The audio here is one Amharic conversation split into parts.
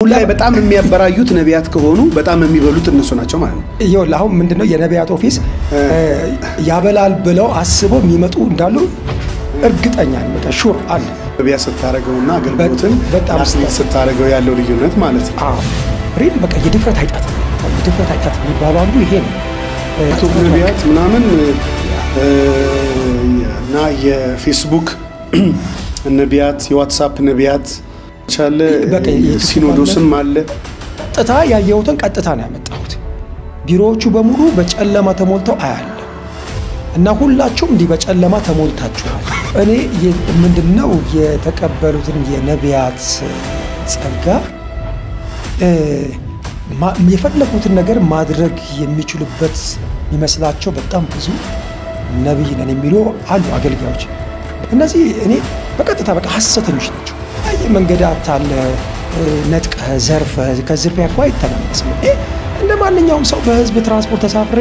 ሁላይ በጣም የሚያበራዩት ነቢያት ከሆኑ በጣም የሚበሉት እነሱ ናቸው ማለት ነው። ይኸውልህ አሁን ምንድነው የነቢያት ኦፊስ ያበላል ብለው አስበው የሚመጡ እንዳሉ እርግጠኛ ነኝ። በቃ ሹር አለ ነቢያት ስታረገውና አገልግሎትን በጣም ስታረገው ያለው ልዩነት ማለት ነው። አዎ ሪል በቃ የድፍረት አይጣት የሚባለው አንዱ ይሄ ነው። ነቢያት ምናምን እና የፌስቡክ ነቢያት የዋትስአፕ ነቢያት ቻለ ሲኖዶስም አለ ቀጥታ ያየሁትን ቀጥታ ነው ያመጣሁት። ቢሮዎቹ በሙሉ በጨለማ ተሞልተው አያለ እና ሁላችሁም እንዲህ በጨለማ ተሞልታችኋል። እኔ ምንድነው የተቀበሉትን የነቢያት ጸጋ የፈለጉትን ነገር ማድረግ የሚችሉበት ይመስላቸው በጣም ብዙ ነብይ ነን የሚሉ አሉ አገልጋዮች። እነዚህ እኔ በቀጥታ በቃ ሐሰተኞች ናቸው። መንገድ አታለ ነጥቀ ዘርፈ ከዝርፊያ እኮ አይተናነስም። እንደ ማንኛውም ሰው በህዝብ ትራንስፖርት ተሳፍሬ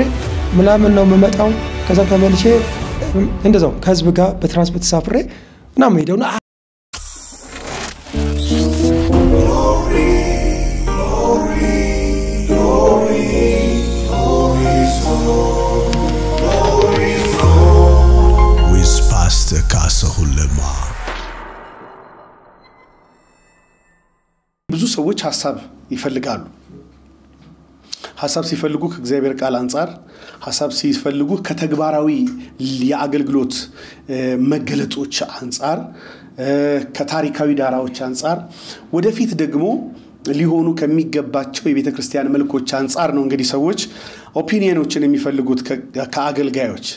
ምናምን ነው የምመጣው። ከዛ ተመልሼ እንደዛው ከህዝብ ጋር በትራንስፖርት ተሳፍሬ ምናምን ሄደውና ብዙ ሰዎች ሐሳብ ይፈልጋሉ። ሐሳብ ሲፈልጉ ከእግዚአብሔር ቃል አንፃር ሐሳብ ሲፈልጉ ከተግባራዊ የአገልግሎት መገለጦች አንፃር ከታሪካዊ ዳራዎች አንፃር ወደፊት ደግሞ ሊሆኑ ከሚገባቸው የቤተ ክርስቲያን መልኮች አንፃር ነው እንግዲህ ሰዎች ኦፒኒየኖችን የሚፈልጉት ከአገልጋዮች።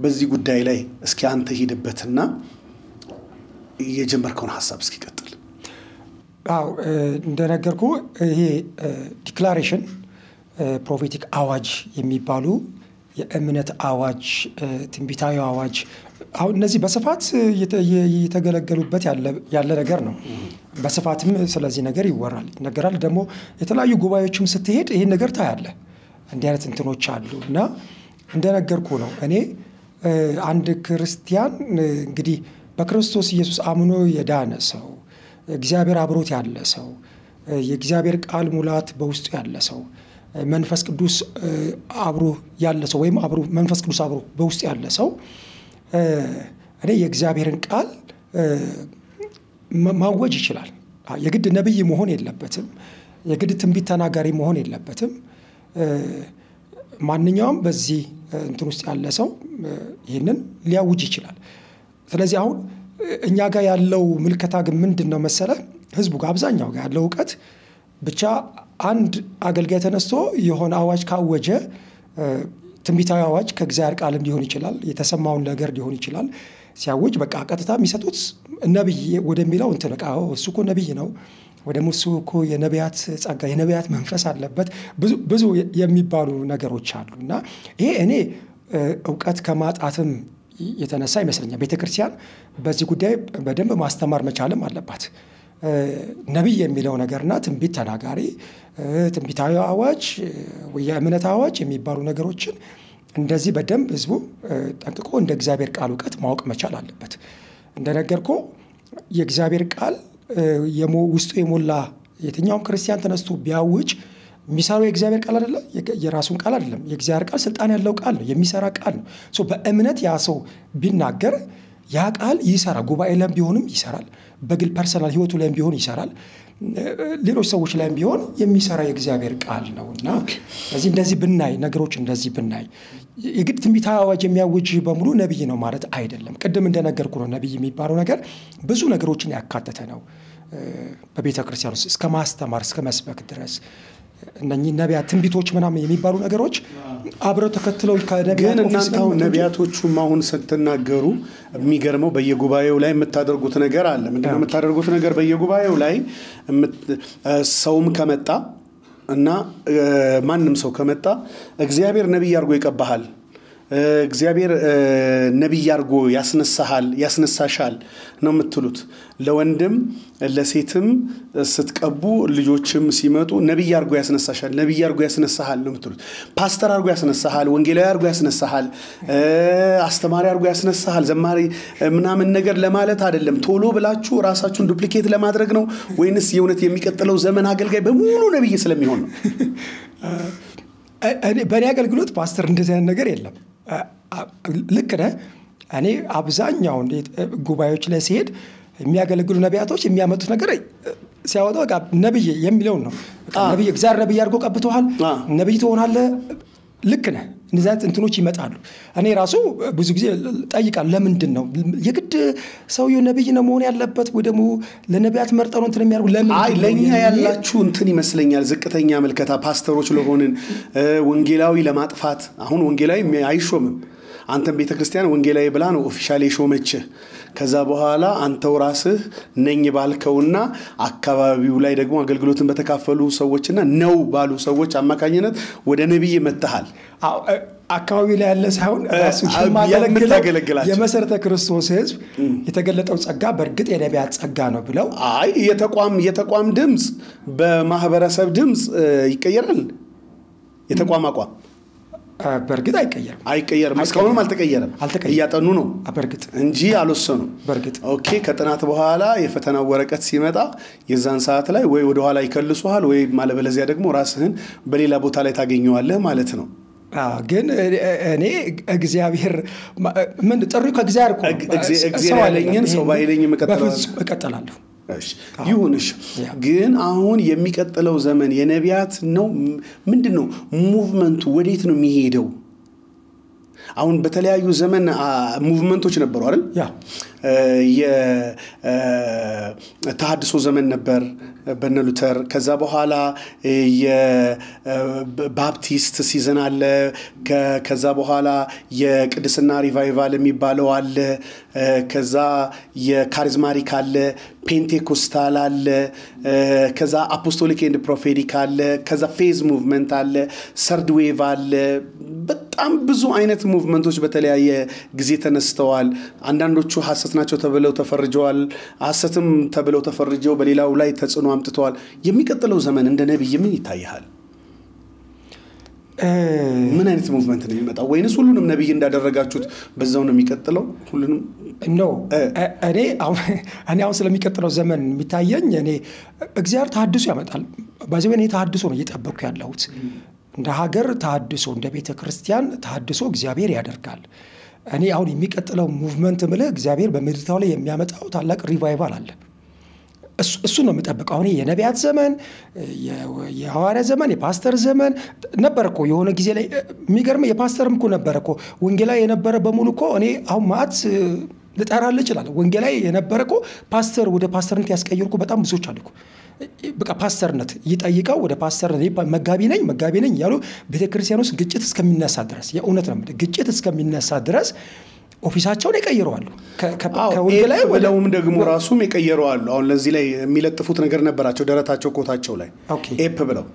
በዚህ ጉዳይ ላይ እስኪ አንተ ሂድበትና የጀመርከውን ሐሳብ እስኪ ቀጥል። አው እንደነገርኩ ይሄ ዲክላሬሽን ፕሮፌቲክ አዋጅ የሚባሉ የእምነት አዋጅ ትንቢታዊ አዋጅ አሁን እነዚህ በስፋት እየተገለገሉበት ያለ ነገር ነው። በስፋትም ስለዚህ ነገር ይወራል ነገራል። ደግሞ የተለያዩ ጉባኤዎችም ስትሄድ ይሄን ነገር ታያለ። እንዲህ አይነት እንትኖች አሉና እንደነገርኩ ነው። እኔ አንድ ክርስቲያን እንግዲህ በክርስቶስ ኢየሱስ አምኖ የዳነ ሰው እግዚአብሔር አብሮት ያለ ሰው የእግዚአብሔር ቃል ሙላት በውስጡ ያለ ሰው መንፈስ ቅዱስ አብሮ ያለ ሰው ወይም አብሮ መንፈስ ቅዱስ አብሮ በውስጡ ያለ ሰው እኔ የእግዚአብሔርን ቃል ማወጅ ይችላል። የግድ ነብይ መሆን የለበትም። የግድ ትንቢት ተናጋሪ መሆን የለበትም። ማንኛውም በዚህ እንትን ውስጥ ያለ ሰው ይሄንን ሊያውጅ ይችላል። ስለዚህ አሁን እኛ ጋር ያለው ምልከታ ግን ምንድነው መሰለ? ህዝቡ ጋር አብዛኛው ጋር ያለው ዕውቀት ብቻ አንድ አገልጋይ ተነስቶ የሆነ አዋጅ ካወጀ ትንቢታዊ አዋጅ ከእግዚአብሔር ቃል ሊሆን ይችላል የተሰማውን ነገር ሊሆን ይችላል ሲያውጅ በቃ ቀጥታ የሚሰጡት ነብይ ወደሚለው እንትን በቃ እሱ እኮ ነብይ ነው ወደ ሙሱ እኮ የነቢያት ጸጋ የነቢያት መንፈስ አለበት ብዙ የሚባሉ ነገሮች አሉና ይሄ እኔ ዕውቀት ከማጣትም የተነሳ ይመስለኛል ቤተክርስቲያን በዚህ ጉዳይ በደንብ ማስተማር መቻልም አለባት። ነብይ የሚለው ነገርና ትንቢት ተናጋሪ ትንቢታዊ አዋጅ ወይ የእምነት አዋጅ የሚባሉ ነገሮችን እንደዚህ በደንብ ህዝቡ ጠንቅቆ እንደ እግዚአብሔር ቃል ዕውቀት ማወቅ መቻል አለበት። እንደነገርኩ የእግዚአብሔር ቃል ውስጡ የሞላ የትኛውም ክርስቲያን ተነስቶ ቢያውጅ የሚሰራው የእግዚአብሔር ቃል አይደለም የራሱን ቃል አይደለም የእግዚአብሔር ቃል ስልጣን ያለው ቃል ነው የሚሰራ ቃል ነው። በእምነት ያ ሰው ቢናገር ያ ቃል ይሰራ ጉባኤ ላይም ቢሆንም ይሰራል በግል ፐርሰናል ህይወቱ ላይም ቢሆን ይሰራል ሌሎች ሰዎች ላይም ቢሆን የሚሰራ የእግዚአብሔር ቃል ነውና እንደዚህ ብናይ ነገሮች እንደዚህ ብናይ የግድ ትንቢታዊ አዋጅ የሚያውጅ በሙሉ ነብይ ነው ማለት አይደለም። ቅድም እንደነገርኩ ነው ነብይ የሚባለው ነገር ብዙ ነገሮችን ያካተተ ነው። በቤተክርስቲያን ውስጥ እስከ ማስተማር እስከ መስበክ ድረስ እነኚህ ነቢያት ትንቢቶች ምናምን የሚባሉ ነገሮች አብረው ተከትለው ከነቢያት እናንተው ነቢያቶቹም አሁን ስትናገሩ የሚገርመው በየጉባኤው ላይ የምታደርጉት ነገር አለ። ምንድነው የምታደርጉት ነገር? በየጉባኤው ላይ ሰውም ከመጣ እና ማንንም ሰው ከመጣ እግዚአብሔር ነብይ አድርጎ ይቀባሃል እግዚአብሔር ነብይ አድርጎ ያስነሳሻል ነው የምትሉት። ለወንድም ለሴትም ስትቀቡ ልጆችም ሲመጡ ነብይ አድርጎ ያስነሳሃል ነው የምትሉት። ፓስተር አድርጎ ያስነሳሃል፣ ወንጌላዊ አድርጎ ያስነሳሃል፣ አስተማሪ አድርጎ ያስነሳሃል፣ ዘማሪ ምናምን ነገር ለማለት አይደለም። ቶሎ ብላችሁ ራሳችሁን ዱፕሊኬት ለማድረግ ነው ወይንስ የእውነት የሚቀጥለው ዘመን አገልጋይ በሙሉ ነብይ ስለሚሆን ነው? በእኔ አገልግሎት ፓስተር እንደዚህ አይነት ነገር የለም። ልክ ነህ። እኔ አብዛኛውን ጉባኤዎች ላይ ሲሄድ የሚያገለግሉ ነቢያቶች የሚያመጡት ነገር ሲያወጣ በቃ ነብይ የሚለውን ነው። ነብይ እግዚአብሔር ነብይ አድርጎ ቀብቶሃል፣ ነብይ ትሆናለህ። ልክ ነህ። እንደዚህ አይነት እንትኖች ይመጣሉ። እኔ ራሱ ብዙ ጊዜ ጠይቃለሁ፣ ለምንድን ነው የግድ ሰውየው ነብይ ነው መሆን ያለበት ወይ ደግሞ ለነቢያት መርጠው እንትን የሚያርጉ ለምን? ለኛ ያላችሁ እንትን ይመስለኛል ዝቅተኛ መልከታ ፓስተሮች ለሆንን ወንጌላዊ ለማጥፋት። አሁን ወንጌላዊ አይሾምም። አንተም ቤተክርስቲያን ወንጌላዊ ብላ ነው ኦፊሻሊ ሾመችህ። ከዛ በኋላ አንተው ራስህ ነኝ ባልከውና አካባቢው ላይ ደግሞ አገልግሎትን በተካፈሉ ሰዎችና ነው ባሉ ሰዎች አማካኝነት ወደ ነብይ መተሃል። አካባቢ ላይ ያለ ሳይሆን ራሱ ያገለግላል። የመሰረተ ክርስቶስ ሕዝብ የተገለጠው ጸጋ በእርግጥ የነቢያት ጸጋ ነው ብለው የተቋም ድምጽ በማህበረሰብ ድምጽ ይቀየራል። የተቋም አቋም በእርግጥ አይቀየርም። እስካሁንም አልተቀየረም። እያጠኑ ነው በእርግጥ እንጂ አልወሰኑም። በእርግጥ ኦኬ። ከጥናት በኋላ የፈተናው ወረቀት ሲመጣ የዛን ሰዓት ላይ ወይ ወደ ኋላ ይከልሱሃል ወይ ማለበለዚያ ደግሞ ራስህን በሌላ ቦታ ላይ ታገኘዋለህ ማለት ነው። ግን እኔ እግዚአብሔር ምን ጥሪው ከእግዚአብሔር እግዚአብሔር ያለኝን ሰው ባይለኝ እቀጥላለሁ። ይሁንሽ። ግን አሁን የሚቀጥለው ዘመን የነቢያት ነው ምንድነው? ሙቭመንቱ ወዴት ነው የሚሄደው? አሁን በተለያዩ ዘመን ሙቭመንቶች ነበሩ አይደል? የተሐድሶ ዘመን ነበር በነ ሉተር። ከዛ በኋላ የባፕቲስት ሲዝን አለ። ከዛ በኋላ የቅድስና ሪቫይቫል የሚባለው አለ። ከዛ የካሪዝማቲክ አለ፣ ፔንቴኮስታል አለ፣ ከዛ አፖስቶሊክ ኤንድ ፕሮፌቲክ አለ፣ ከዛ ፌዝ ሙቭመንት አለ፣ ሰርድ ዌቭ አለ። በጣም ብዙ አይነት ሙቭመንቶች በተለያየ ጊዜ ተነስተዋል። አንዳንዶቹ ሐሰት ናቸው ተብለው ተፈርጀዋል፣ ሐሰትም ተብለው ተፈርጀው በሌላው ላይ ተጽዕኖ አምጥተዋል። የሚቀጥለው ዘመን እንደ ነብይ ምን ይታያል? ምን አይነት ሙቭመንት ነው የሚመጣው? ወይንስ ሁሉንም ነብይ እንዳደረጋችሁት በዛው ነው የሚቀጥለው? ሁሉንም ነው። እኔ አሁን ስለሚቀጥለው ዘመን የሚታየኝ እኔ እግዚአብሔር ተሐድሶ ያመጣል። በዚህ እኔ ተሐድሶ ነው እየጠበቅኩ ያለሁት። እንደ ሀገር ተሐድሶ፣ እንደ ቤተ ክርስቲያን ተሐድሶ እግዚአብሔር ያደርጋል። እኔ አሁን የሚቀጥለው ሙቭመንት ምልህ እግዚአብሔር በምድሪቷ ላይ የሚያመጣው ታላቅ ሪቫይቫል አለ። እሱ ነው የምጠብቀው። አሁን የነቢያት ዘመን፣ የሐዋርያ ዘመን፣ የፓስተር ዘመን ነበር እኮ የሆነ ጊዜ ላይ። የሚገርም የፓስተርም እኮ ነበር እኮ ወንጌላዊ የነበረ በሙሉ እኮ እኔ አሁን ማዕት ልጠራልህ እችላለሁ። ወንጌላዊ የነበረ እኮ ፓስተር ወደ ፓስተርነት ያስቀየሩ እኮ በጣም ብዙዎች አሉ እኮ። በቃ ፓስተርነት ይጠይቀው ወደ ፓስተርነት መጋቢ ነኝ ያሉ ቤተክርስቲያን ውስጥ ግጭት እስከሚነሳ ድረስ የእውነት ነው ግጭት እስከሚነሳ ድረስ ኦፊሳቸውን ይቀይራሉ። ከወንጌላዊ ወለውም ደግሞ ራሱም ይቀይራሉ። አሁን ለዚህ ላይ የሚለጥፉት ነገር ነበራቸው ደረታቸው ኮታቸው ላይ ኤፕ ብለው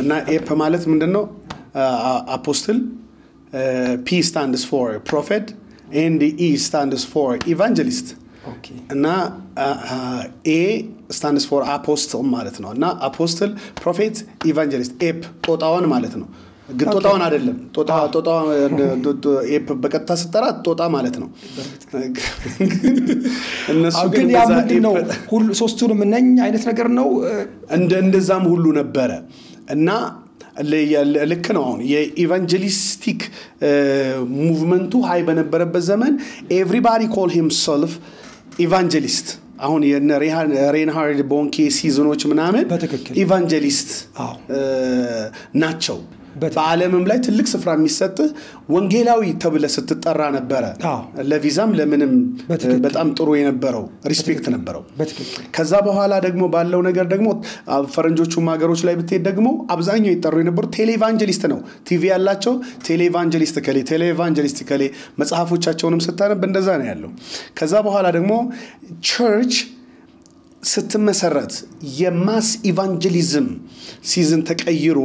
እና ኤፕ ማለት ምንድነው? አፖስትል፣ ፒ ስታንድስ ፎር ፕሮፌት and E stands for evangelist. እና ኤ stands for apostle ማለት ነው። እና apostle, prophet, evangelist ኤፕ ጦጣውን ማለት ነው። ግን ጦጣውን አይደለም። ጦጣ ኤፕ በቀጥታ ስትጠራ ጦጣ ማለት ነው። እነሱ ግን ያ ምንድነው ሁሉ ሶስቱንም ነኝ አይነት ነገር ነው። እንደዛም ሁሉ ነበረ እና ልክ ነው። አሁን የኢቫንጀሊስቲክ ሙቭመንቱ ሃይ በነበረበት ዘመን ኤቭሪባዲ ኮል ሂምሰልፍ ኢቫንጀሊስት። አሁን የነ ሬንሃርድ ቦንኬ ሲዝኖች ምናምን ኢቫንጀሊስት ናቸው። በዓለምም ላይ ትልቅ ስፍራ የሚሰጥ ወንጌላዊ ተብለ ስትጠራ ነበረ። ለቪዛም ለምንም በጣም ጥሩ የነበረው ሪስፔክት ነበረው። ከዛ በኋላ ደግሞ ባለው ነገር ደግሞ ፈረንጆቹም ሀገሮች ላይ ብትሄድ ደግሞ አብዛኛው ይጠሩ የነበሩ ቴሌቫንጀሊስት ነው። ቲቪ ያላቸው ቴሌቫንጀሊስት ከሌ መጽሐፎቻቸውንም ስታነብ እንደዛ ነው ያለው። ከዛ በኋላ ደግሞ ቸርች ስትመሰረት የማስ ኢቫንጀሊዝም ሲዝን ተቀይሮ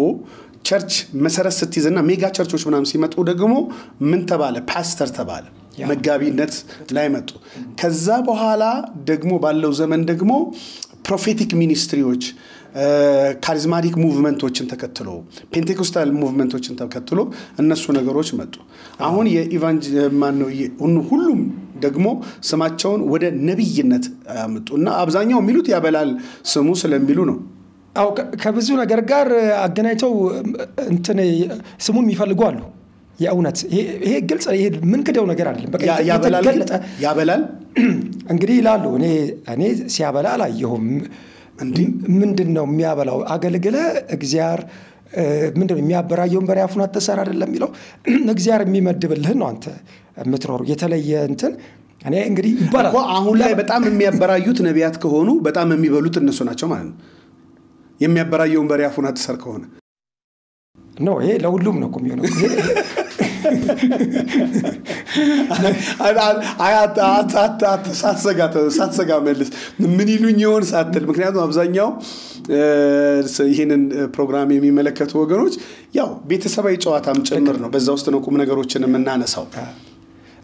ቸርች መሰረት ስትይዝና ሜጋ ቸርቾች ምናምን ሲመጡ ደግሞ ምን ተባለ? ፓስተር ተባለ። መጋቢነት ላይ መጡ። ከዛ በኋላ ደግሞ ባለው ዘመን ደግሞ ፕሮፌቲክ ሚኒስትሪዎች ካሪዝማቲክ ሙቭመንቶችን ተከትሎ ፔንቴኮስታል ሙቭመንቶችን ተከትሎ እነሱ ነገሮች መጡ። አሁን ሁሉም ደግሞ ስማቸውን ወደ ነብይነት አመጡና አብዛኛው የሚሉት ያበላል ስሙ ስለሚሉ ነው። አው ከብዙ ነገር ጋር አገናኝተው እንትን ስሙን የሚፈልጉ አሉ። የእውነት ይሄ ግልጽ ይሄ ምን ከደው ነገር አይደለም። በቃ ያበላል እንግዲህ ይላሉ። እኔ ሲያበላ አላየሁም። ምንድነው የሚያበላው? አገልግለ እግዚአብሔር ምንድነው የሚያበራየውን በሬ አፉን አትሰራ አይደለም የሚለው። እግዚአብሔር የሚመድብልህ ነው አንተ የምትኖር የተለየ እንትን እኔ እንግዲህ ይባላል። አሁን ላይ በጣም የሚያበራዩት ነቢያት ከሆኑ በጣም የሚበሉት እነሱ ናቸው ማለት ነው። የሚያበራየውን በሬ አፉን አትሰር ከሆነ ነው ይሄ ለሁሉም ነው የሚሆነው። ሳትሰጋ መልስ ምን ይሉኝ ይሆን ሳትል። ምክንያቱም አብዛኛው ይሄንን ፕሮግራም የሚመለከቱ ወገኖች ያው ቤተሰባዊ ጨዋታም ጭምር ነው። በዛ ውስጥ ነው ቁም ነገሮችን የምናነሳው።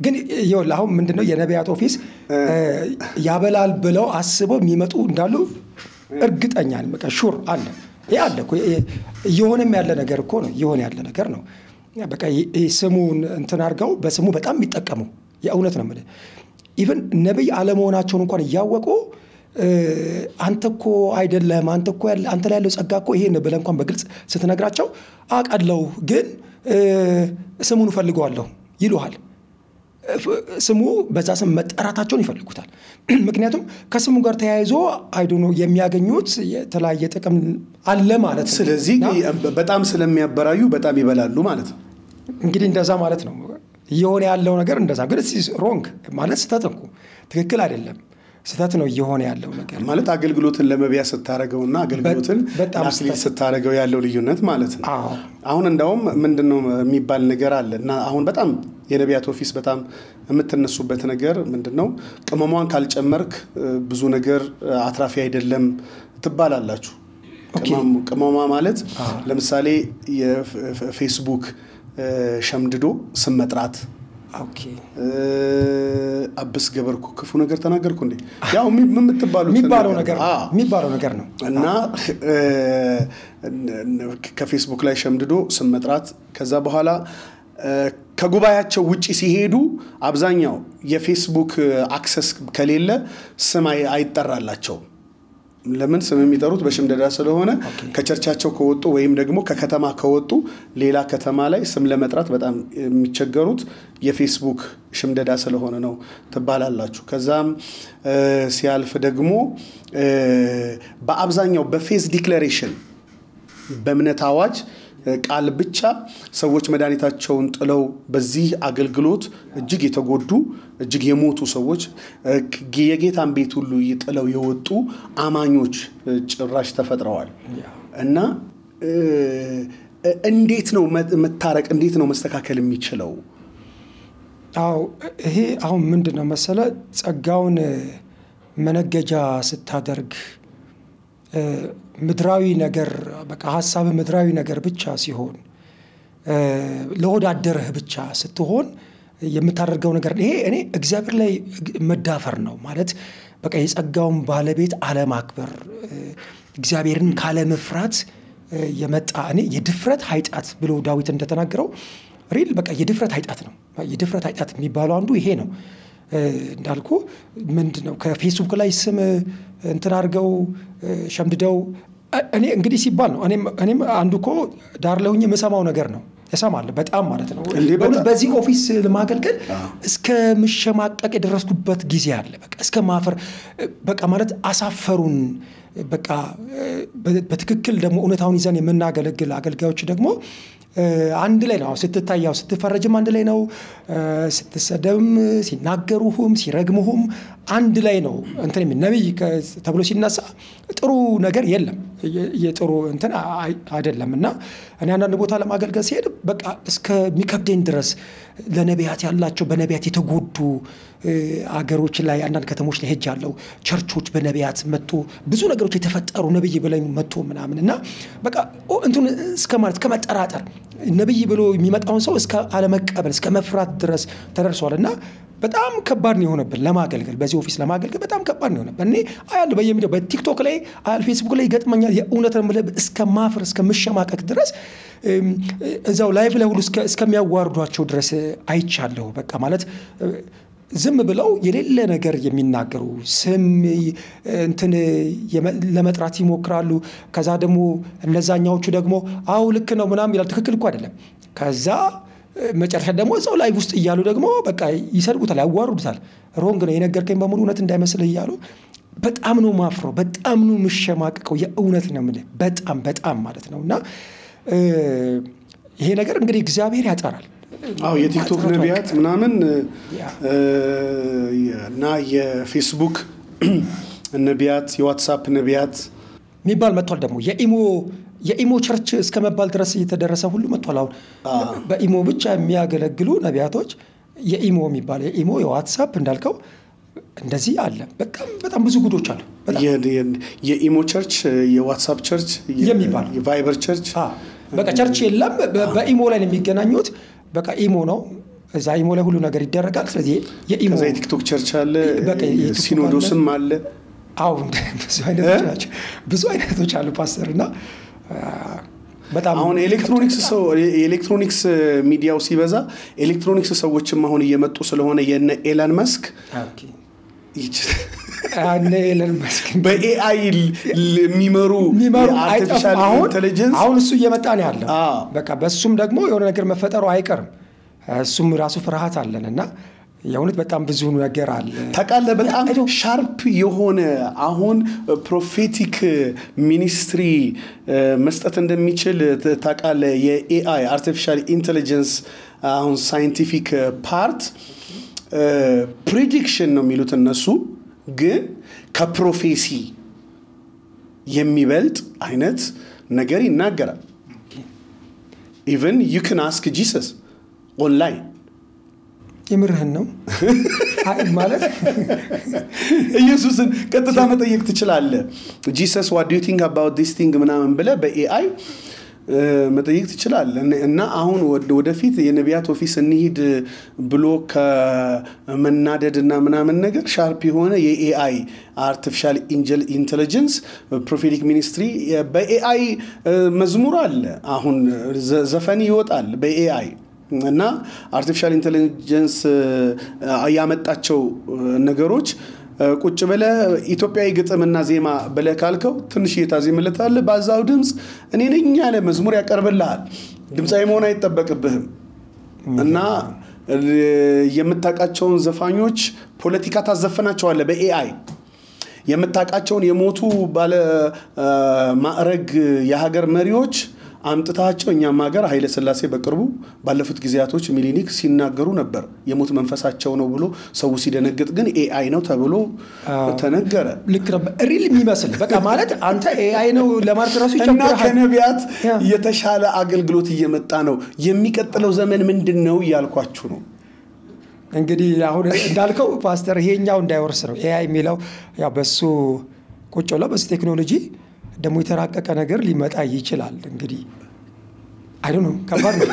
ግን ይኸውልህ አሁን ምንድነው የነቢያት ኦፊስ ያበላል ብለው አስበው የሚመጡ እንዳሉ እርግጠኛ ነኝ። በቃ ሹር አለ ያለ እኮ የሆነም ያለ ነገር እኮ ነው። የሆነ ያለ ነገር ነው። በቃ ስሙን እንትን አድርገው በስሙ በጣም የሚጠቀሙ የእውነት ነው ማለት ኢቭን ነብይ አለመሆናቸውን እንኳን እያወቁ አንተ እኮ አይደለም አንተ ላይ ያለው ጸጋ እኮ ይሄን ብለህ እንኳን በግልጽ ስትነግራቸው አቃለው ግን ስሙን ፈልገዋለሁ ይሉሃል። ስሙ በዛ ስም መጠራታቸውን ይፈልጉታል። ምክንያቱም ከስሙ ጋር ተያይዞ አይዶኖ የሚያገኙት የተለያየ ጥቅም አለ ማለት ነው። ስለዚህ በጣም ስለሚያበራዩ በጣም ይበላሉ ማለት ነው። እንግዲህ እንደዛ ማለት ነው። የሆነ ያለው ነገር እንደዛ ግን ሮንግ ማለት ስተት ነው። ትክክል አይደለም። ስተት ነው የሆነ ያለው ነገር ማለት አገልግሎትን ለመብያ ስታረገውና አገልግሎትን ለአክሊል ስታረገው ያለው ልዩነት ማለት ነው። አሁን እንደውም ምንድነው የሚባል ነገር አለና አሁን በጣም የነቢያት ኦፊስ በጣም የምትነሱበት ነገር ምንድነው? ቅመሟን ካልጨመርክ ብዙ ነገር አትራፊ አይደለም ትባላላችሁ። ቅመሟ ማለት ለምሳሌ የፌስቡክ ሸምድዶ ስም መጥራት አብስ ገበርኩ ክፉ ነገር ተናገርኩ እንዴ ያው የሚባለው ነገር ነው እና ከፌስቡክ ላይ ሸምድዶ ስም መጥራት ከዛ በኋላ ከጉባኤያቸው ውጪ ሲሄዱ አብዛኛው የፌስቡክ አክሰስ ከሌለ ስም አይጠራላቸው። ለምን ስም የሚጠሩት በሽምደዳ ስለሆነ ከቸርቻቸው ከወጡ ወይም ደግሞ ከከተማ ከወጡ ሌላ ከተማ ላይ ስም ለመጥራት በጣም የሚቸገሩት የፌስቡክ ሽምደዳ ስለሆነ ነው ተባላላችሁ። ከዛም ሲያልፍ ደግሞ በአብዛኛው በፌስ ዲክሌሬሽን በእምነት አዋጅ ቃል ብቻ ሰዎች መድኃኒታቸውን ጥለው በዚህ አገልግሎት እጅግ የተጎዱ እጅግ የሞቱ ሰዎች የጌታን ቤት ሁሉ ይጥለው የወጡ አማኞች ጭራሽ ተፈጥረዋል። እና እንዴት ነው መታረቅ እንዴት ነው መስተካከል የሚችለው? ይሄ አሁን ምንድነው መሰለ ጸጋውን መነገጃ ስታደርግ ምድራዊ ነገር በቃ ሐሳብ ምድራዊ ነገር ብቻ ሲሆን ለወዳደርህ ብቻ ስትሆን የምታደርገው ነገር ይሄ እኔ እግዚአብሔር ላይ መዳፈር ነው ማለት በቃ የጸጋውን ባለቤት አለማክበር እግዚአብሔርን ካለ መፍራት የመጣ እኔ የድፍረት ኃጢአት ብሎ ዳዊት እንደተናገረው ሪል በቃ የድፍረት ኃጢአት ነው። የድፍረት ኃጢአት የሚባለው አንዱ ይሄ ነው። እንዳልኩ ምንድነው ከፌስቡክ ላይ ስም እንትን አድርገው ሸምድደው እኔ እንግዲህ ሲባል ነው እኔም አንዱ እኮ ዳር ለሁኝ የምሰማው ነገር ነው እሰማለሁ በጣም ማለት ነው። በዚህ ኦፊስ ለማገልገል እስከ ምሸማቀቅ የደረስኩበት ጊዜ አለ። በቃ እስከ ማፈር በቃ ማለት አሳፈሩን በቃ በትክክል ደግሞ እውነታውን ይዘን የምናገለግል አገልጋዮች ደግሞ አንድ ላይ ነው ስትታያው ስትፈረጅም አንድ ላይ ነው ስትሰደብም ሲናገሩህም ሲረግሙህም አንድ ላይ ነው እንትን ነብይ ተብሎ ሲነሳ ጥሩ ነገር የለም። የጥሩ እንትን አይደለምና እኔ አንዳንድ ቦታ ለማገልገል ሲሄድ በቃ እስከሚከብደኝ ድረስ ለነቢያት ያላቸው በነቢያት የተጎዱ አገሮች ላይ አንዳንድ ከተሞች ላይ ሄጃለሁ። ቸርቾች በነቢያት መጥቶ ብዙ ነገሮች የተፈጠሩ ነብይ ብለው መጥቶ ምናምንና በቃ እንትን እስከማለት ከመጠራጠር ነብይ ብሎ የሚመጣውን ሰው እስከ አለመቀበል እስከ መፍራት ድረስ ተደርሷልና በጣም ከባድ ነው የሆነብን ለማገልገል በዚህ ኦፊስ ለማገልገል በጣም ከባድ ነው የሆነብን። እኔ አያለሁ በየሚዲያው በቲክቶክ ላይ ፌስቡክ ላይ ይገጥመኛል የእውነት ነው እስከ ማፍር እስከ መሸማቀቅ ድረስ እዛው ላይቭ ላይ ሁሉ እስከሚያዋርዷቸው ድረስ አይቻለሁ። በቃ ማለት ዝም ብለው የሌለ ነገር የሚናገሩ ስም እንትን ለመጥራት ይሞክራሉ። ከዛ ደግሞ እነዛኛዎቹ ደግሞ አው ልክ ነው ምናምን ይላል። ትክክል እኮ አይደለም። ከዛ መጨረሻ ደግሞ እዛው ላይቭ ውስጥ እያሉ ደግሞ በቃ ይሰድቡታል፣ ያዋርዱታል። ሮንግ ነው የነገርከኝ በሙሉ እውነት እንዳይመስል እያሉ በጣም ነው ማፍረው፣ በጣም ነው ምሸማቀቀው። የእውነት ነው ምን በጣም ማለት ነውና ይሄ ነገር እንግዲህ እግዚአብሔር ያጠራል። የቲክቶክ ነቢያት ምናምን እና የፌስቡክ ነቢያት የዋትስአፕ ነቢያት የሚባል መጥቷል። ደግሞ የኢሞ ቸርች እስከመባል ድረስ እየተደረሰ ሁሉ መጥቷል። አሁን በኢሞ ብቻ የሚያገለግሉ ነቢያቶች የኢሞ የሚባል የኢሞ የዋትስአፕ እንዳልከው እንደዚህ አለ። በጣም ብዙ ጉዶች አሉ። የኢሞ ቸርች የዋትስአፕ ቸርች የሚባል የቫይበር ቸርች በቃ ቸርች የለም። በኢሞ ላይ ነው የሚገናኙት። በቃ ኢሞ ነው። እዛ ኢሞ ላይ ሁሉ ነገር ይደረጋል። ስለዚህ የኢሞ ከዛ የቲክቶክ ቸርች አለ፣ ሲኖዶስም አለ። ብዙ አይነቶች አሉ ፓስተርና በጣም አሁን ኤሌክትሮኒክስ ሚዲያው ሲበዛ ኤሌክትሮኒክስ ሰዎችም አሁን እየመጡ ስለሆነ የነ ኤለን መስክ በኤአይ የሚመሩ አርቲፊሻል ኢንተለጀንስ አሁን እሱ እየመጣ ነው ያለው። በቃ በሱም ደግሞ የሆነ ነገር መፈጠሩ አይቀርም። እሱም ራሱ ፍርሃት አለንና የእውነት በጣም ብዙ ነገር አለ። ታውቃለህ በጣም ሻርፕ የሆነ አሁን ፕሮፌቲክ ሚኒስትሪ መስጠት እንደሚችል ታውቃለህ። የኤአይ አርቲፊሻል ኢንተለጀንስ አሁን ሳይንቲፊክ ፓርት ፕሬዲክሽን ነው የሚሉት እነሱ፣ ግን ከፕሮፌሲ የሚበልጥ አይነት ነገር ይናገራል። ኢቨን you can ask Jesus online የምርህን ነው ማለት ኢየሱስን ቀጥታ መጠየቅ ትችላለህ። Jesus what do you think about this thing ምናምን ብለህ በኤአይ መጠየቅ ትችላለህ። እና አሁን ወደፊት የነቢያት ኦፊስ እንሂድ ብሎ ከመናደድና ምናምን ነገር ሻርፕ የሆነ የኤአይ አርቲፊሻል ኢንተለጀንስ ፕሮፌቲክ ሚኒስትሪ በኤአይ መዝሙር አለ። አሁን ዘፈን ይወጣል በኤአይ እና አርቲፊሻል ኢንተለጀንስ ያመጣቸው ነገሮች ቁጭ በለ ኢትዮጵያዊ ግጥምና ዜማ በለ ካልከው ትንሽ እየታዜምለታል ባዛው ድምጽ እኔ ነኝ ያለ መዝሙር ያቀርብልሃል። ድምጻዊ መሆን አይተበቅብህም። እና የምታቃቸውን ዘፋኞች ፖለቲካ ታዘፈናቸዋለ በኤአይ የምታቃቸውን የሞቱ ባለ ማዕረግ የሀገር መሪዎች አምጥታቸው እኛም ሀገር ኃይለ ሥላሴ በቅርቡ ባለፉት ጊዜያቶች ሚሊኒክ ሲናገሩ ነበር የሞት መንፈሳቸው ነው ብሎ ሰው ሲደነግጥ ግን ኤአይ ነው ተብሎ ተነገረ። ልክ ነው ሪል የሚመስል በቃ ማለት አንተ ኤአይ ነው ለማለት ራሱ ይችላል። እና ከነቢያት የተሻለ አገልግሎት እየመጣ ነው። የሚቀጥለው ዘመን ምንድነው ያልኳችሁ ነው። እንግዲህ አሁን እንዳልከው ፓስተር ይሄኛው እንዳይወርስ ነው ኤአይ የሚለው ያው በሱ ቁጭ ብሎ በሱ ቴክኖሎጂ ደግሞ የተራቀቀ ነገር ሊመጣ ይችላል። እንግዲህ አይ ዶንት ኖ ከባድ ነው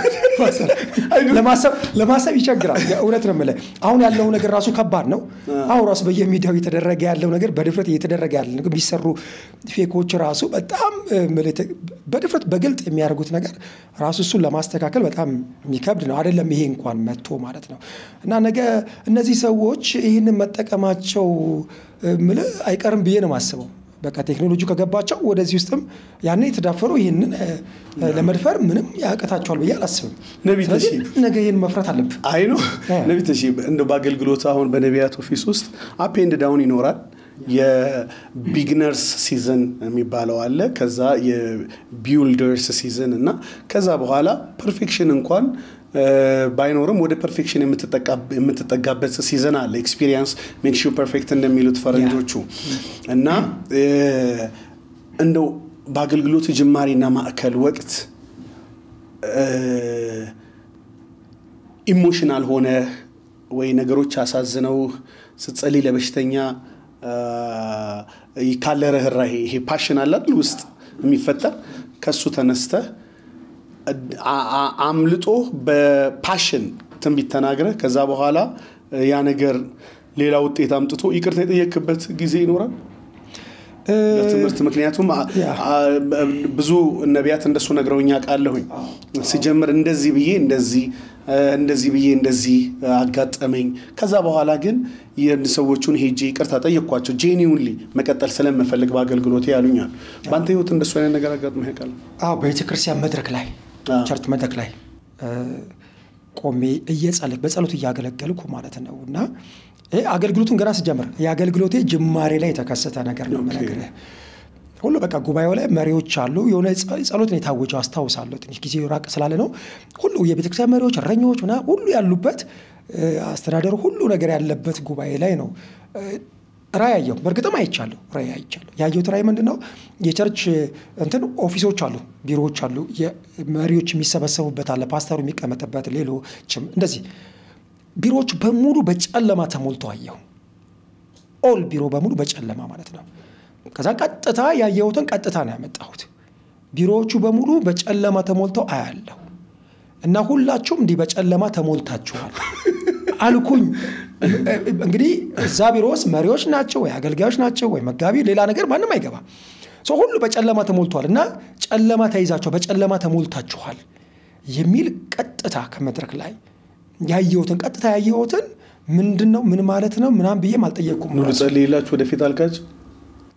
ለማሰብ ይቸግራል። የእውነት ነው ማለት አሁን ያለው ነገር ራሱ ከባድ ነው። አሁን ራሱ በየሚዲያው እየተደረገ ያለው ነገር በድፍረት እየተደረገ ያለው ነገር ቢሰሩ ፌኮች ራሱ በጣም በድፍረት በግልጥ የሚያደርጉት ነገር ራሱ እሱን ለማስተካከል በጣም የሚከብድ ነው። አይደለም ይሄ እንኳን መጥቶ ማለት ነው። እና ነገ እነዚህ ሰዎች ይህንን መጠቀማቸው አይቀርም ብዬ ነው የማስበው። በቃ ቴክኖሎጂ ከገባቸው ወደዚህ ውስጥም ያኔ የተዳፈሩ ይሄንን ለመድፈር ምንም ያቀታቸዋል ብዬ አላስብም። ነብይ ተሺ ነገ ይሄን መፍራት አለብህ። አይ ነው ነብይ ተሺ እንደው በአገልግሎት አሁን በነቢያት ኦፊስ ውስጥ አፕ ኤንድ ዳውን ይኖራል። የቢግነርስ ሲዝን የሚባለው አለ። ከዛ የቢልደርስ ሲዝን እና ከዛ በኋላ ፐርፌክሽን እንኳን ባይኖርም ወደ ፐርፌክሽን የምትጠጋበት ሲዝን አለ። ኤክስፒሪየንስ ሜክስ ዩ ፐርፌክት እንደሚሉት ፈረንጆቹ። እና እንደው በአገልግሎት ጅማሬና ማዕከል ወቅት ኢሞሽናል ሆነ ወይ ነገሮች አሳዝነው ስትጸልይ ለበሽተኛ ይካለረህ ራይ ይሄ ፓሽን አለ ውስጥ የሚፈጠር ከሱ ተነስተ አምልጦ በፓሽን ትንቢት ተናግረ ከዛ በኋላ ያ ነገር ሌላ ውጤት አምጥቶ ይቅርታ የጠየቅበት ጊዜ ይኖራል ለትምህርት ምክንያቱም ብዙ ነቢያት እንደሱ ነግረውኛ ቃለሁኝ ሲጀምር እንደዚህ ብዬ እንደዚህ አጋጠመኝ ከዛ በኋላ ግን የሰዎቹን ሄጄ ይቅርታ ጠየቅኳቸው ጄኒውንሊ መቀጠል ስለምፈልግ በአገልግሎት ያሉኛል ባንተ ህይወት እንደሱ አይነት ነገር አጋጥመህ ያውቃል በቤተክርስቲያን መድረክ ላይ ቸርች መድረክ ላይ ቆሜ እየጸለይኩ በጸሎት እያገለገልኩ ማለት ነውና አገልግሎቱን ገና ሲጀምር የአገልግሎቴ ጅማሬ ላይ የተከሰተ ነገር ነው ማለት ሁሉ በቃ ጉባኤው ላይ መሪዎች አሉ የሆነ ጸሎት ነው የታወጀው አስተዋውሳለሁ ትንሽ ጊዜ ራቅ ስላለ ነው ሁሉ የቤተክርስቲያን መሪዎች እረኞችና ሁሉ ያሉበት አስተዳደሩ ሁሉ ነገር ያለበት ጉባኤ ላይ ነው ራያየው በርግጥም አይቻለሁ ያየሁት ራይ ምንድነው የቸርች እንትን ኦፊሶች አሉ ቢሮዎች አሉ የመሪዎች የሚሰበሰቡበት አለ ፓስተሩ የሚቀመጥበት ሌሎችም እንደዚህ ቢሮዎች በሙሉ በጨለማ ተሞልተው አየሁ ኦል ቢሮ በሙሉ በጨለማ ማለት ነው ከዛ ቀጥታ ያየሁትን ቀጥታ ነው ያመጣሁት ቢሮዎቹ በሙሉ በጨለማ ተሞልተው አያለሁ እና ሁላችሁም እንዲህ በጨለማ ተሞልታችኋል አልኩኝ እንግዲህ እዛ ቢሮስ መሪዎች ናቸው ወይ አገልጋዮች ናቸው ወይ መጋቢ ሌላ ነገር ማንንም አይገባ ሁሉ በጨለማ ተሞልቷልና ጨለማ ተይዛችሁ በጨለማ ተሞልታችኋል የሚል ቀጥታ ከመድረክ ላይ ያየሁትን ቀጥታ ያየሁትን ምንድነው ምን ማለት ነው ምናም ብዬም አልጠየቅኩም ነው ጸልይላችሁ ወደፊት አልካጭ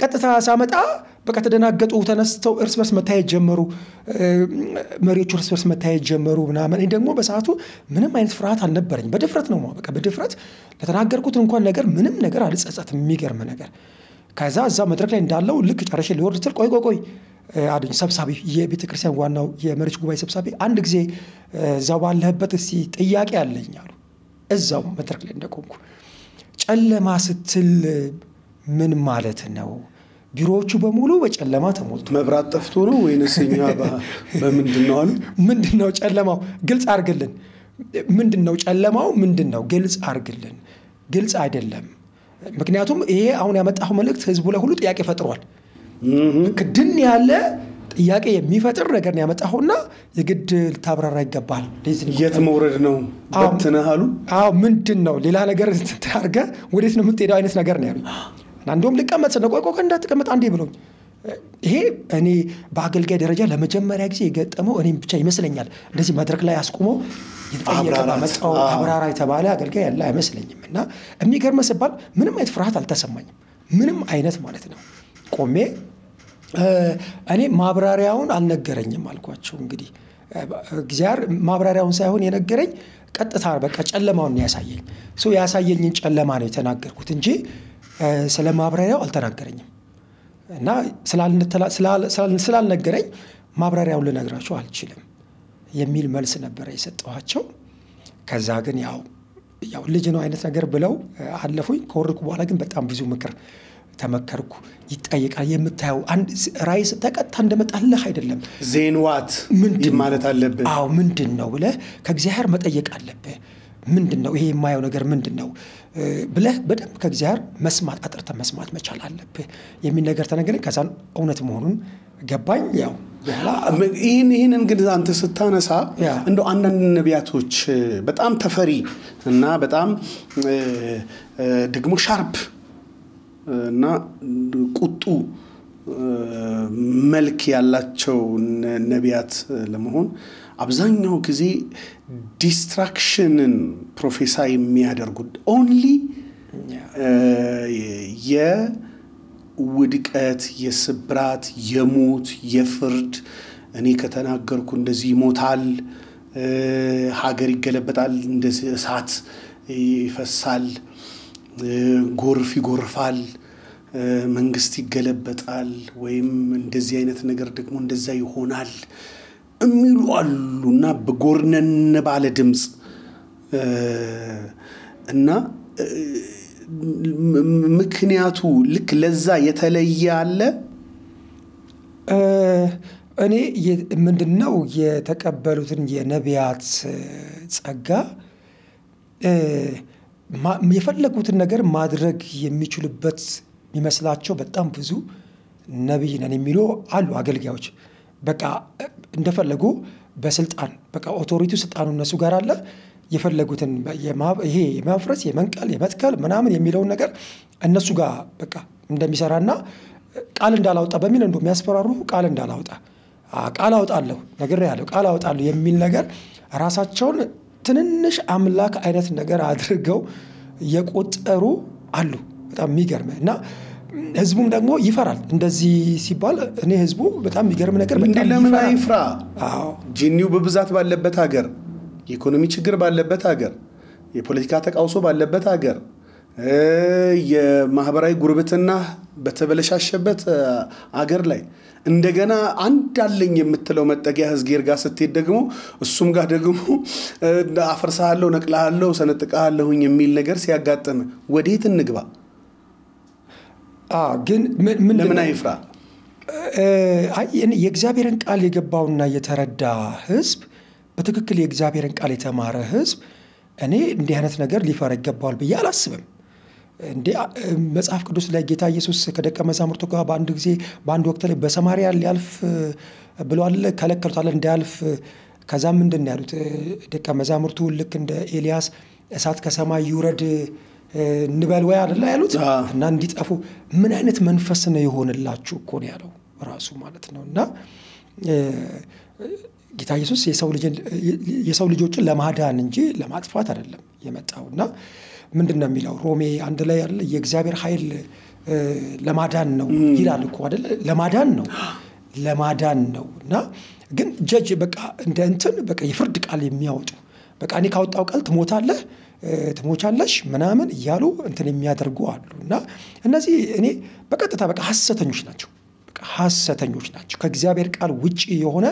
ቀጥታ ሳመጣ በቃ ተደናገጡ ተነስተው እርስ በርስ መታየት ጀመሩ መሪዎቹ እርስ በርስ መታየት ጀመሩ ምናምን እኔ ደግሞ በሰዓቱ ምንም አይነት ፍርሃት አልነበረኝ በድፍረት ነው በቃ በድፍረት ለተናገርኩት እንኳን ነገር ምንም ነገር አልጸጸትም የሚገርም ነገር ከዛ እዛ መድረክ ላይ እንዳለው ልክ ጨረሼ ሊወርድ ስል ቆይ አድኝ ሰብሳቢ የቤተክርስቲያን ዋናው የመሪዎች ጉባኤ ሰብሳቢ አንድ ጊዜ እዛው ባለህበት እስቲ ጥያቄ አለኝ አሉ እዛው መድረክ ላይ እንደቆምኩ ጨለማ ስትል ምን ማለት ነው ቢሮዎቹ በሙሉ በጨለማ ተሞልቶ መብራት ጠፍቶ ነው ወይንስኛ በምንድነው አሉ ምንድነው ጨለማው ግልጽ አርግልን ምንድነው ጨለማው ምንድነው ግልጽ አርግልን ግልጽ አይደለም ምክንያቱም ይሄ አሁን ያመጣው መልእክት ህዝቡ ላይ ሁሉ ጥያቄ ፈጥሯል ከድን ያለ ጥያቄ የሚፈጥር ነገር ነው ያመጣውና የግድ ልታብራራ ይገባል የት መውረድ ነው በትነሃሉ ምንድነው ሌላ ነገር ታርገ ወዴት ነው የምትሄደው አይነት ነገር ነው ያሉኝ አንዶም ልቀመጥ ነው ቆይ እንዳትቀመጥ አንዴ ብሎኝ ይሄ እኔ በአገልጋይ ደረጃ ለመጀመሪያ ጊዜ የገጠመው እኔም ብቻ ይመስለኛል እንደዚህ መድረክ ላይ አስቆሞ ይጠየቃል መጣው አብራራ የተባለ አገልጋይ ያለ አይመስለኝምና የሚገርም ሲባል ምንም አይነት ፍርሃት አልተሰማኝም ምንም አይነት ማለት ነው ቆሜ እኔ ማብራሪያውን አልነገረኝም አልኳቸው እንግዲህ እግዚአብሔር ማብራሪያውን ሳይሆን የነገረኝ ቀጥታ በቃ ጨለማውን ያሳየኝ ያሳየኝን ጨለማ ነው የተናገርኩት እንጂ ስለ ማብራሪያው አልተናገረኝም እና ስላልነገረኝ ማብራሪያውን ልነግራቸው አልችልም የሚል መልስ ነበር የሰጠኋቸው ከዛ ግን ያው ልጅ ነው አይነት ነገር ብለው አለፉኝ ከወርኩ በኋላ ግን በጣም ብዙ ምክር ተመከርኩ ይጣየቃል የምታየው አንድ ራይስ ተቀጣ እንደመጣልህ አይደለም ዜንዋት ምን ማለት አለበት ምንድነው ብለ ከእግዚአብሔር መጠየቅ አለበት ምንድነው ይሄ የማየው ነገር ምንድነው ብለ በደንብ ከእግዚአብሔር መስማት አጥርተ መስማት መቻል አለበት የሚል ነገር ተነገረኝ ከዛ እውነት መሆኑን ገባኝ ያው ይሄንን ግን አንተ ስታነሳ እንደው አንዳንድ ነቢያቶች በጣም ተፈሪ እና በጣም ደግሞ ሻርፕ እና ቁጡ መልክ ያላቸው ነቢያት ለመሆን አብዛኛው ጊዜ ዲስትራክሽንን ፕሮፌሳይ የሚያደርጉት ኦንሊ የውድቀት የስብራት የሞት የፍርድ እኔ ከተናገርኩ እንደዚህ ይሞታል ሀገር ይገለበጣል እንደዚህ እሳት ይፈሳል ጎርፍ ይጎርፋል መንግስት ይገለበጣል ወይም እንደዚህ አይነት ነገር ደግሞ እንደዛ ይሆናል የሚሉ አሉና በጎርነን ባለ ድምጽ እና ምክንያቱ ልክ ለዛ የተለየ አለ እኔ ምንድነው የተቀበሉትን የነቢያት ጸጋ የፈለጉትን ነገር ማድረግ የሚችሉበት የሚመስላቸው በጣም ብዙ ነብይ ነን የሚሉ አሉ አገልጋዮች። በቃ እንደፈለጉ በስልጣን በቃ ኦቶሪቲው ስልጣኑ እነሱ ጋር አለ። የፈለጉትን ይሄ የማፍረስ የመንቀል የመትከል ምናምን የሚለውን ነገር እነሱ ጋር በቃ እንደሚሰራና ቃል እንዳላወጣ በሚል እንደሚያስፈራሩ ቃል እንዳላወጣ ቃል አወጣለሁ ነግሬያለሁ ቃል አወጣለሁ የሚል ነገር ራሳቸውን ትንንሽ አምላክ አይነት ነገር አድርገው የቆጠሩ አሉ። በጣም የሚገርም እና ህዝቡም ደግሞ ይፈራል እንደዚህ ሲባል። እኔ ህዝቡ በጣም የሚገርም ነገር በጣም ለምን አይፍራ? ጂኒው በብዛት ባለበት ሀገር፣ የኢኮኖሚ ችግር ባለበት ሀገር፣ የፖለቲካ ተቃውሶ ባለበት ሀገር፣ የማህበራዊ ጉርብትና በተበለሻሸበት ሀገር ላይ እንደገና አንድ አለኝ የምትለው መጠጊያ ህዝጌር ጋር ስትሄድ ደግሞ እሱም ጋር ደግሞ አፈርሳለሁ ነቅላለሁ ሰነጥቃለሁኝ የሚል ነገር ሲያጋጥም ወዴት እንግባ? ግን ምን ለምን አይፍራ? የእግዚአብሔርን ቃል የገባውና የተረዳ ህዝብ በትክክል የእግዚአብሔርን ቃል የተማረ ህዝብ እኔ እንዲህ አይነት ነገር ሊፈራ ይገባዋል ብዬ አላስብም። እንዴ መጽሐፍ ቅዱስ ላይ ጌታ ኢየሱስ ከደቀ መዛሙርቱ ጋር በአንድ ወቅት ላይ በሰማርያ ሊያልፍ ብሏል፣ ከለከሉታል እንዳያልፍ። ከዛ ምንድነው ያሉት ደቀ መዛሙርቱ ልክ እንደ ኤልያስ እሳት ከሰማይ ይውረድ እንበል ወይ አይደለ ያሉት እና እንዲጠፉ ምን አይነት መንፈስ ነው ይሆንላችሁ እኮ ነው ያለው ራሱ ማለት ነውና ጌታ ኢየሱስ የሰው ልጆችን ለማዳን እንጂ ለማጥፋት አይደለም የመጣውና ምንድነው የሚለው ሮሜ 1 ላይ አይደለ የእግዚአብሔር ኃይል ለማዳን ነው ይላል እኮ አይደለ ለማዳን ነውና ግን ጀጅ በቃ እንደ እንትን በቃ የፍርድ ቃል የሚያወጡ በቃ እኔ ካወጣው ቃል ትሞቻለሽ ምናምን እያሉ እንትን የሚያደርጉ አሉና እነዚህ እኔ በቀጥታ በቃ ሐሰተኞች ናቸው ከእግዚአብሔር ቃል ውጪ የሆነ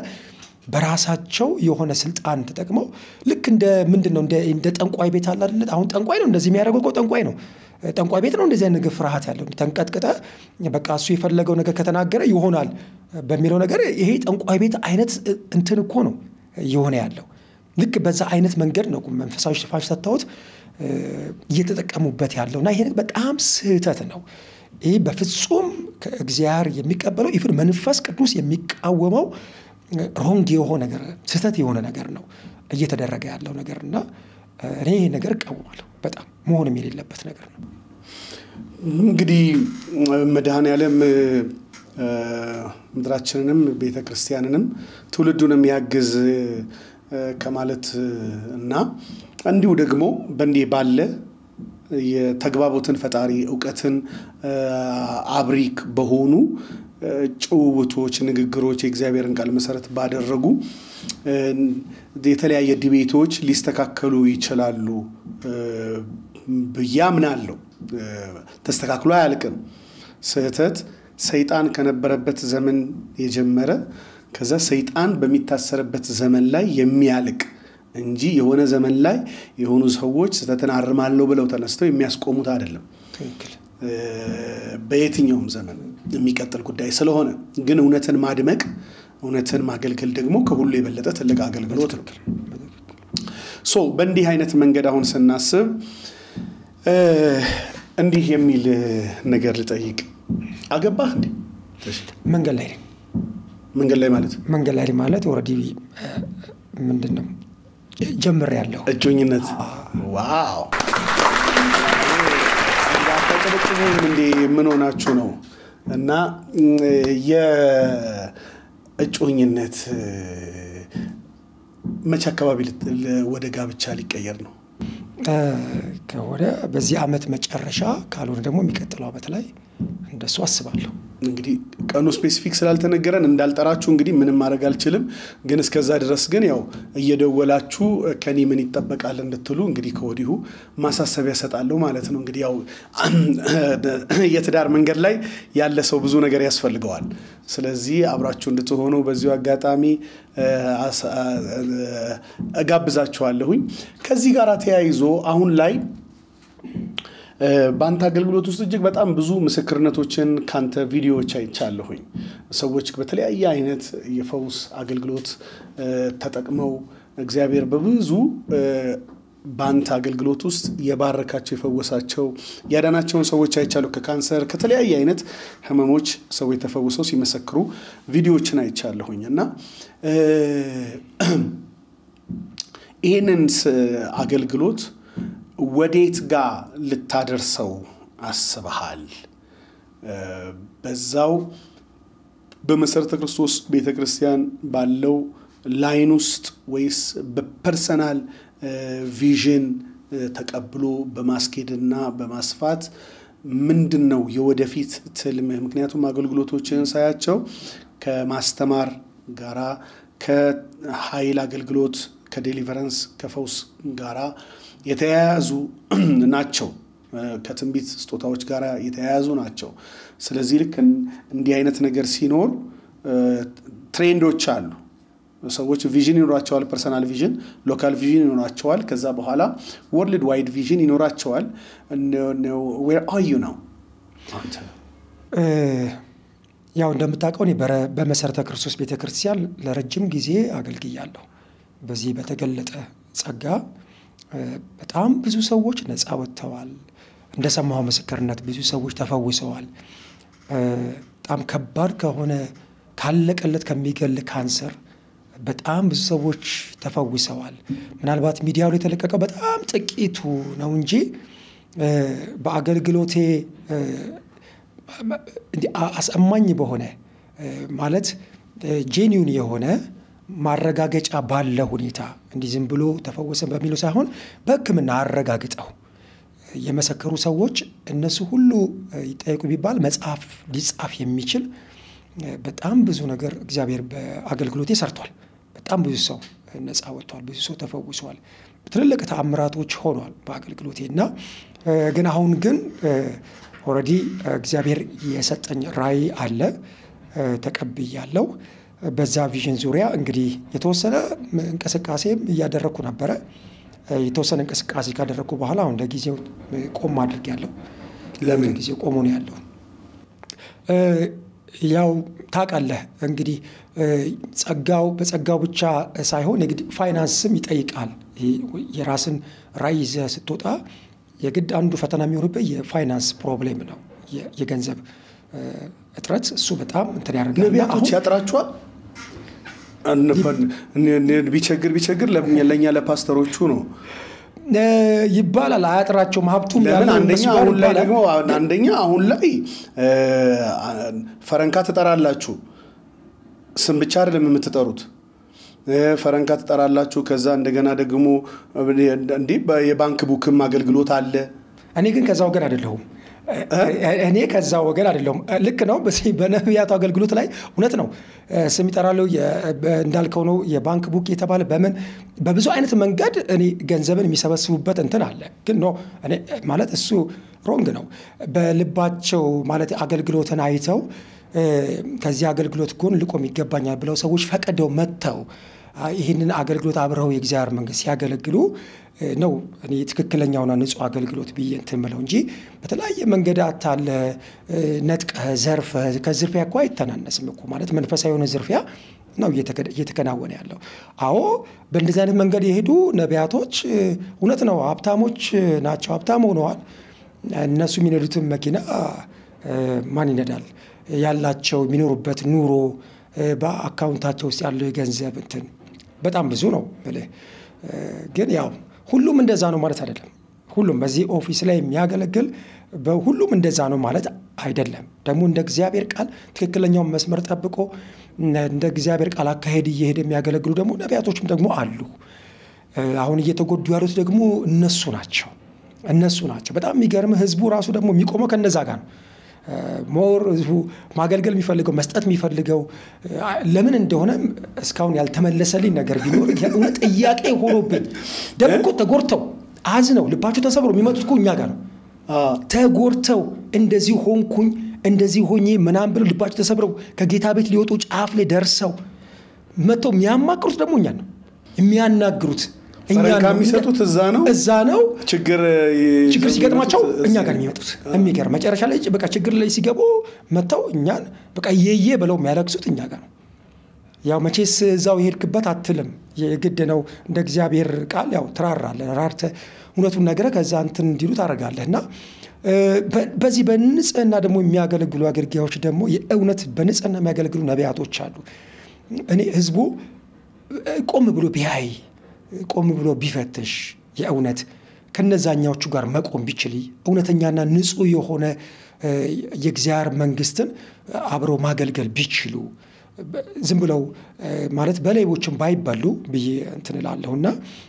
በራሳቸው የሆነ ስልጣን ተጠቅመው ልክ እንደ ምንድነው እንደ ጠንቋይ ቤት አለ አይደል? አሁን ጠንቋይ ነው እንደዚህ የሚያደርገው ጠንቋይ ነው። ጠንቋይ ቤት ነው እንደዚህ ነገር ፍርሃት ያለው ተንቀጥቀጠ በቃ እሱ የፈለገው ነገር ከተናገረ ይሆናል በሚለው ነገር ይሄ ጠንቋይ ቤት አይነት እንትን እኮ ነው የሆነ ያለው። ልክ በዛ አይነት መንገድ ነው መንፈሳዊ ሽፋሽ ሰጥተውት እየተጠቀሙበት ያለውና ይሄ በጣም ስህተት ነው። ይሄ በፍጹም ከእግዚአብሔር የሚቀበለው ይፍር መንፈስ ቅዱስ የሚቃወመው ሮንግ የሆነ ነገር ስህተት የሆነ ነገር ነው እየተደረገ ያለው ነገርና እኔ ይሄ ነገር እቃወማለሁ። በጣም መሆንም የሌለበት ነገር ነው። እንግዲህ መድኃኔዓለም ምድራችንንም ቤተክርስቲያንንም ትውልዱንም ያግዝ ከማለት እና እንዲሁ ደግሞ በእንዲህ ባለ የተግባቦትን ፈጣሪ ዕውቀትን አብሪክ በሆኑ ጭውውቶች ንግግሮች የእግዚአብሔርን ቃል መሰረት ባደረጉ የተለያየ ዲቤቶች ሊስተካከሉ ይችላሉ ብያምናለሁ። ተስተካክሎ አያልቅም። ስህተት ሰይጣን ከነበረበት ዘመን የጀመረ ከዛ ሰይጣን በሚታሰርበት ዘመን ላይ የሚያልቅ እንጂ የሆነ ዘመን ላይ የሆኑ ሰዎች ስህተትን አርማለሁ ብለው ተነስተው የሚያስቆሙት አይደለም። በየትኛውም ዘመን የሚቀጥል ጉዳይ ስለሆነ ግን እውነትን ማድመቅ እውነትን ማገልገል ደግሞ ከሁሉ የበለጠ ትልቅ አገልግሎት ነው። በእንዲህ አይነት መንገድ አሁን ስናስብ እንዲህ የሚል ነገር ልጠይቅ። አገባህ እንዴ? መንገድ ላይ ማለት ኦሬዲ ምንድነው ጀምሬያለሁ እጮኝነት። ዋው ተጨበጭቡም እንዴ ምን ሆናችሁ ነው? እና የእጮኝነት መቼ አካባቢ ወደ ጋብቻ ሊቀየር ነው? ከወደ በዚህ አመት መጨረሻ ካልሆነ ደግሞ የሚቀጥለው አመት ላይ እንደሱ አስባለሁ። እንግዲህ ቀኑ ስፔሲፊክ ስላልተነገረን እንዳልጠራችሁ እንግዲህ ምንም ማድረግ አልችልም። ግን እስከዛ ድረስ ግን ያው እየደወላችሁ ከኔ ምን ይጠበቃል እንድትሉ እንግዲህ ከወዲሁ ማሳሰቢያ ሰጣለሁ ማለት ነው። እንግዲህ ያው የትዳር መንገድ ላይ ያለ ሰው ብዙ ነገር ያስፈልገዋል። ስለዚህ አብራችሁ እንድትሆኑ በዚሁ አጋጣሚ እጋብዛችኋለሁኝ። ከዚህ ጋር ተያይዞ አሁን ላይ ባንተ አገልግሎት ውስጥ እጅግ በጣም ብዙ ምስክርነቶችን ካንተ ቪዲዮዎች አይቻለሁኝ ሰዎች በተለያየ አይነት የፈውስ አገልግሎት ተጠቅመው እግዚአብሔር በብዙ ባንተ አገልግሎት ውስጥ የባረካቸው የፈወሳቸው ያዳናቸውን ሰዎች አይቻለሁ ከካንሰር ከተለያየ አይነት ህመሞች ሰዎች ተፈውሰው ሲመሰክሩ ቪዲዮዎችን አይቻለሁኝና ይሄንን አገልግሎት ወዴት ጋር ልታደርሰው አስበሃል በዛው በመሰረተ ክርስቶስ ቤተክርስቲያን ባለው ላይን ውስጥ ወይስ በፐርሰናል ቪዥን ተቀብሎ በማስኬድና በማስፋት ምንድነው የወደፊት ትልምህ ምክንያቱም አገልግሎቶችን ሳያቸው ከማስተማር ጋራ ከኃይል አገልግሎት ከዴሊቨረንስ ከፈውስ ጋራ የተያያዙ ናቸው ከትንቢት ስጦታዎች ጋራ የተያያዙ ናቸው ስለዚህ ልክ እንዲህ አይነት ነገር ሲኖር ትሬንዶች አሉ ሰዎች ቪዥን ይኖራቸዋል ፐርሰናል ቪዥን ሎካል ቪዥን ይኖራቸዋል ከዛ በኋላ ወርልድ ዋይድ ቪዥን ይኖራቸዋል where are you now ያው እንደምታውቀው እኔ በመሰረተ ክርስቶስ ቤተክርስቲያን ለረጅም ጊዜ አገልግያለሁ በዚህ በተገለጠ ጸጋ በጣም ብዙ ሰዎች ነፃ ወጥተዋል እንደሰማው ምስክርነት ብዙ ሰዎች ተፈውሰዋል በጣም ከባድ ከሆነ ካለቀለት ከሚገል ካንሰር በጣም ብዙ ሰዎች ተፈውሰዋል ምናልባት ሚዲያው ላይ ተለቀቀው በጣም ጥቂቱ ነው እንጂ በአገልግሎቴ አሳማኝ በሆነ ማለት ጄኒዩን የሆነ ማረጋገጫ ባለ ሁኔታ እንዲህ ዝም ብሎ ተፈወሰ በሚለው ሳይሆን በሕክምና አረጋግጠው የመሰከሩ ሰዎች እነሱ ሁሉ ይጠይቁ ቢባል መጽሐፍ ሊጻፍ የሚችል በጣም ብዙ ነገር እግዚአብሔር በአገልግሎቴ ሰርቷል በጣም ብዙ ሰው ነፃ ወጥቷል ብዙ ሰው ተፈውሷል ትልልቅ ተአምራቶች ሆኗል በአገልግሎቴና ግን አሁን ግን ኦሬዲ እግዚአብሔር የሰጠኝ ራይ አለ ተቀብያለሁ በዛ ቪዥን ዙሪያ እንግዲህ የተወሰነ እንቅስቃሴም ያደረኩ ነበር የተወሰነ እንቅስቃሴ ካደረኩ በኋላ አሁን ለጊዜው ቆም አድርጌያለሁ ለምን ጊዜው ቆሞ ነው ያለው ያው ታውቃለህ እንግዲህ ጸጋው በጸጋው ብቻ ሳይሆን እንግዲህ ፋይናንስም ይጠይቃል የራስን ራይ ይዘህ ስትወጣ የግድ አንዱ ፈተና የሚሆንበት የፋይናንስ ፕሮብሌም ነው የገንዘብ እጥረት እሱ በጣም እንትን ያደርጋል ነቢያቶች ያጥራቸዋል ቢቸግር ለኛ ለፓስተሮቹ ነው ይባላል አያጥራቸውም ሀብቱም ያለው አንደኛ አሁን ላይ ፈረንካ ተጠራላችሁ ስም ብቻ አይደለም የምትጠሩት ፈረንካ ተጠራላችሁ ከዛ እንደገና ደግሞ እንዴ የባንክ ቡክም አገልግሎት አለ እኔ ግን ከዛው ወገን አይደለሁም እኔ ከዛው ወገን አይደለሁም ልክ ነው በነቢያቱ አገልግሎት ላይ እውነት ነው ስም ይጠራሉ እንዳልከው ነው የባንክ ቡክ የተባለ በብዙ አይነት መንገድ እኔ ገንዘብን የሚሰበስቡበት እንትን አለ ግን ነው እኔ ማለት እሱ ሮንግ ነው በልባቸው ማለት አገልግሎትን አይተው ከዚህ አገልግሎት ጎን ልቆም ይገባኛል ብለው ሰዎች ፈቀደው መተው ይሄንን አገልግሎት አብረው የእግዚአብሔር መንግስት ሲያገለግሉ ነው እኔ ትክክለኛውና ንጹህ አገልግሎት በየንተመለው እንጂ በተለያየ መንገድ አታለ ነጥቀህ ዘርፈ ከዝርፊያ እኮ አይተናነስም እኮ ማለት መንፈሳዊ የሆነ ዝርፊያ ነው እየተከናወነ ያለው አዎ በእንደዚህ አይነት መንገድ የሄዱ ነቢያቶች እውነት ነው ሀብታሞች ናቸው ሀብታም ሆነዋል እነሱ የሚነዱትን መኪና ማን ይነዳል ያላቸው የሚኖሩበት ኑሮ በአካውንታቸው ውስጥ ያለው የገንዘብ እንትን በጣም ብዙ ነው ግን ያው ሁሉም እንደዛ ነው ማለት አይደለም ሁሉም በዚህ ኦፊስ ላይ የሚያገለግል በሁሉም እንደዛ ነው ማለት አይደለም ደግሞ እንደ እግዚአብሔር ቃል ትክክለኛውን መስመር ጠብቆ እንደ እግዚአብሔር ቃል አካሄድ እየሄደ የሚያገለግሉ ደግሞ ነቢያቶችም ደግሞ አሉ አሁን እየተጎዱ ያሉት ደግሞ እነሱ ናቸው በጣም የሚገርም ህዝቡ ራሱ ደግሞ የሚቆመው ከነዛ ጋር ነው ሞር ማገልገል የሚፈልገው መስጠት የሚፈልገው ለምን እንደሆነ እስካሁን ያልተመለሰልኝ ነገር ቢኖር የእውነት ጥያቄ ሆኖብኝ ደግሞ ተጎርተው አዝነው ልባቸው ተሰብሮ የሚመጡት እኮ እኛ ጋር ነው ተጎርተው እንደዚህ ሆንኩኝ እንደዚህ ሆኜ ምናምን ብለው ልባቸው ተሰብረው ከጌታ ቤት ሊወጡ ጫፍ ላይ ደርሰው መጥተው የሚያማክሩት ደግሞ እኛ ነው የሚያናግሩት ፈረንካ የሚሰጡት እዛ ነው ችግር ሲገጥማቸው እኛ ጋር የሚመጡት የሚገርም መጨረሻ ላይ በቃ ችግር ላይ ሲገቡ መተው እኛን በቃ የየ ብለው የሚያለቅሱት እኛ ጋር ነው ያው መቼስ እዛው ይሄድክበት አትልም የግድ ነው እንደ እግዚአብሔር ቃል ያው ተራራለህ ራርተ እውነቱን ነገር ከዛ እንትን እንዲሉ ታረጋለህና በዚህ በንጽህና ደግሞ የሚያገለግሉ አገልጋዮች ደግሞ የእውነት በንጽህና የሚያገለግሉ ነቢያቶች አሉ እኔ ህዝቡ ቆም ብሎ ቢያይ ቆም ብሎ ቢፈትሽ የእውነት ከነዛኛዎቹ ጋር መቆም ቢችል እውነተኛና ንጹህ የሆነ የእግዚአብሔር መንግስትን አብረው ማገልገል ቢችሉ ዝም ብለው ማለት በሌቦችም ባይባሉ ብዬ እንትን እላለሁና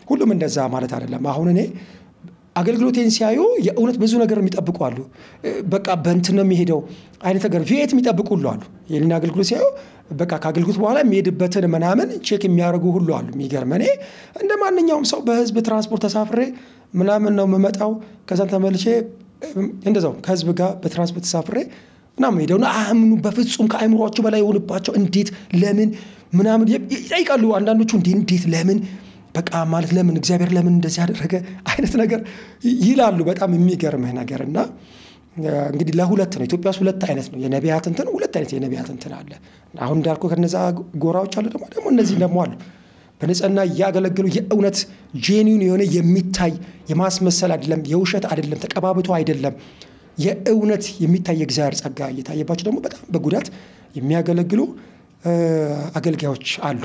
ሁሉም እንደዛ ማለት አይደለም አሁን እኔ አገልግሎቴን ሲያዩ የእውነት ብዙ ነገር የሚጠብቁ አሉ በቃ በእንትን ነው የሚሄደው አይነት ነገር ቪኤት የሚጠብቁ ሁሉ አሉ የኔን አገልግሎት ሲያዩ በቃ ከአገልግሎት በኋላ የሚሄድበትን ምናምን ቼክ የሚያደርጉ ሁሉ አሉ የሚገርመኔ እንደ ማንኛውም ሰው በህዝብ ትራንስፖርት ተሳፍሬ ምናምን ነው የምመጣው ከዛን ተመልሼ እንደዛው ከህዝብ ጋር በትራንስፖርት ተሳፍሬ ምናምን ሄደውና አምኑ በፍጹም ከአይምሮአቸው በላይ ሆነባቸው እንዴት ለምን ምናምን ይጠይቃሉ አንዳንዶቹ እንዴት ለምን በቃ ማለት ለምን እግዚአብሔር ለምን እንደዚህ ያደረገ አይነት ነገር ይላሉ በጣም የሚገርምህ ነገርና እንግዲህ ለሁለት ነው ኢትዮጵያ ውስጥ ሁለት አይነት ነው የነቢያት እንትን ሁለት አይነት የነቢያት እንትን አለ አሁን እንዳልኩ ከነዛ ጎራዎች አሉ ደግሞ እነዚህ ደግሞ አሉ በነጽና ያገለግሉ የእውነት ጄኒዩን የሆነ የሚታይ የማስመሰል አይደለም የውሸት አይደለም ተቀባብቶ አይደለም የእውነት የሚታይ እግዚአብሔር ጸጋ እየታየባቸው ደግሞ በጣም በጉዳት የሚያገለግሉ አገልጋዮች አሉ